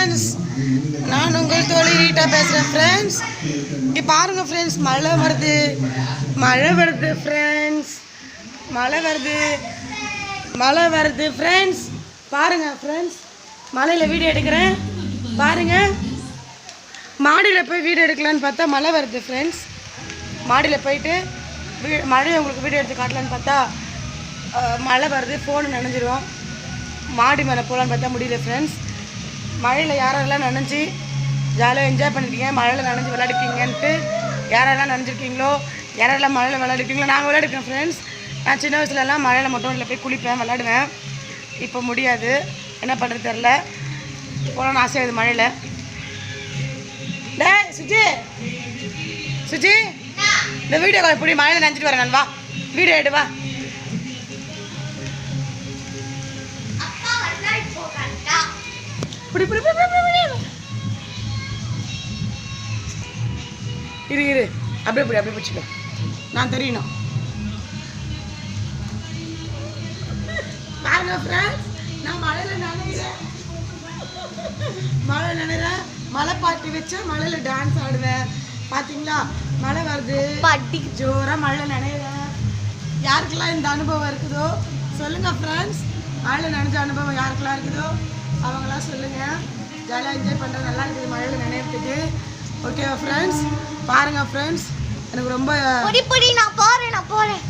Friends, நான் உங்கள் தோழி ரீட்டா பேசுகிறேன் ஃப்ரெண்ட்ஸ். இங்கே பாருங்கள் ஃப்ரெண்ட்ஸ், மழை வருது ஃப்ரெண்ட்ஸ், மழை வருது ஃப்ரெண்ட்ஸ். பாருங்கள் ஃப்ரெண்ட்ஸ், மழையில் வீடியோ எடுக்கிறேன் பாருங்கள். மாடியில் போய் வீடியோ எடுக்கலான்னு பார்த்தா மழை வருது ஃப்ரெண்ட்ஸ். மாடியில் போயிட்டு மழையை உங்களுக்கு வீடியோ எடுத்து காட்டலான்னு பார்த்தா மழை வருது, ஃபோனு நனைஞ்சிரும். மாடி மேலே போகலான்னு பார்த்தா முடியல ஃப்ரெண்ட்ஸ். மழையில் யாரெல்லாம் நனைஞ்சி ஜாலியாக என்ஜாய் பண்ணியிருக்கீங்க, மழையில் நனைஞ்சி விளையாடிருக்கீங்கன்ட்டு யாரெல்லாம் நனைஞ்சிருக்கீங்களோ, யாரெல்லாம் மழையில் விளையாடிருக்கீங்களோ. நாங்கள் விளையாடிருக்கோம் ஃப்ரெண்ட்ஸ். நான் சின்ன வயசுலலாம் மழையில் மட்டும் இல்லை போய் குளிப்பேன், விளையாடுவேன். இப்போ முடியாது, என்ன பண்ணுறது தெரில. போகலான்னு ஆசையாகுது மழையில். டே சுஜி இந்த வீடியோ கால் இப்படி மழையில் நினச்சிட்டு வரேன் நான். வா வீடியோ எடு, வா. இரு அப்படியே பிடிச்சிக்கோ, நான் தெரியணும். பாருங்க ஃப்ரெண்ட்ஸ், நான் மழையில் நனைகிறேன், மழை பாட்டி வச்சு மழையில் டான்ஸ் ஆடுவேன். பார்த்தீங்களா, மழை வருது, பாட்டி ஜோராக மழையில் நனைகிறேன். யாருக்கெல்லாம் இந்த அனுபவம் இருக்குதோ சொல்லுங்கள் ஃப்ரெண்ட்ஸ். மழையில் நனைஞ்ச அனுபவம் யாருக்கெல்லாம் இருக்குதோ அவங்களாம் சொல்லுங்கள். ஜாலியாக என்ஜாய் பண்ணுறது நல்லா இருக்குது மழையில் நினைக்கிறதுக்கு. ஓகேவா ஃப்ரெண்ட்ஸ்? பாருங்கள் ஃப்ரெண்ட்ஸ், எனக்கு ரொம்ப நான் போகிறேன்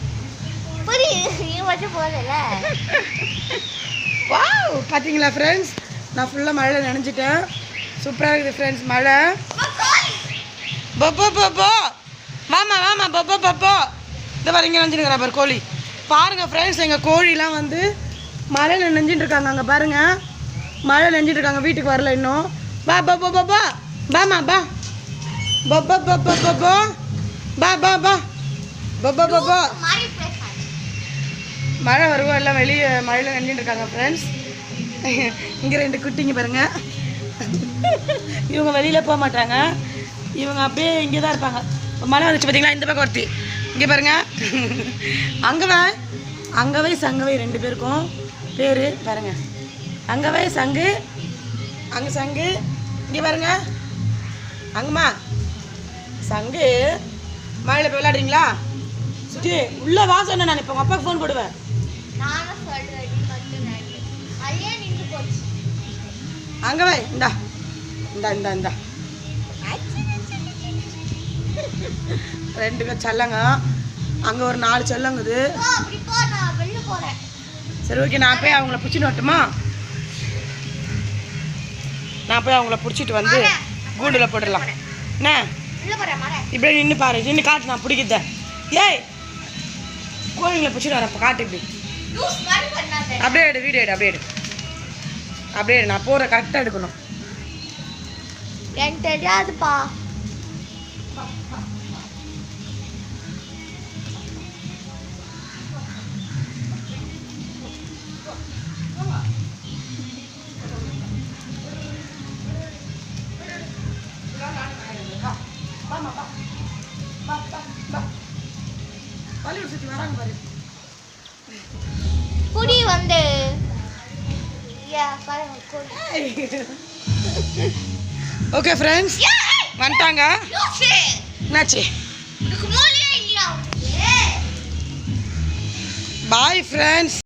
வாவ். பார்த்தீங்களா ஃப்ரெண்ட்ஸ், நான் ஃபுல்லாக மழையில் நினைஞ்சிட்டேன். சூப்பராக இருக்குது ஃப்ரெண்ட்ஸ் மழை. பொப்போ வாமா பொப்போ இந்த மாதிரி இங்கே நினைஞ்சிருக்கிற பாரு கோழி. பாருங்கள் ஃப்ரெண்ட்ஸ், எங்கள் கோழிலாம் வந்து மழையில் நினைஞ்சிட்டு இருக்காங்க. அங்கே பாருங்கள், மழை நினைஞ்சிட்டு இருக்காங்க, வீட்டுக்கு வரல இன்னும். பா பாமா பா மழை வருவோம், எல்லாம் வெளியே மழையில் நினைஞ்சிட்டு இருக்காங்க ஃப்ரெண்ட்ஸ். இங்கே 2 குட்டிங்க பாருங்க. இவங்க வெளியில் போக மாட்டாங்க, இவங்க அப்படியே இங்கே தான் இருப்பாங்க. மழை வந்துச்சு பார்த்தீங்களா, இந்த பக்கம் ஒருத்தி இங்கே பாருங்க. அங்கவை சங்கவை 2 பேருக்கும் பேர் பாருங்க. அங்கவை சங்கு, அங்கே சங்கு, இங்கே பாருங்க. அங்கம்மா சங்கு. மழையில் போய் விளையாடுறீங்களா? சுற்றி உள்ளே வா சொன்னேன் நான். இப்போ உங்கள் அப்பாவுக்கு ஃபோன் போடுவேன். அங்கவை இந்தா 2 பேர் செல்லங்க. அங்கே ஒரு 4 செல்லங்குது. சரி ஓகே, நான் போய் அவங்கள பிடிச்சிட்டு வரட்டுமா? நான் போய் அவங்கள பிடிச்சிட்டு வந்து கூண்டில் போட்டுடலாம். என்ன இப்படியே நின்று பாரு, நின்று காட்டு, நான் பிடிக்கிறத. ஏய் கோழிங்களை பிடிச்சிட்டு வரேன், இப்போ காட்டு. இப்படி அப்படியே எடு, வீடியோ எடு, அப்படியே எடு. நான் போகிற கரெக்டாக எடுக்கணும். எனக்கு தெரியாதுப்பா. குடி வந்து ஓகே ஃப்ரெண்ட்ஸ், வந்துட்டாங்க. என்னாச்சு? Bye friends.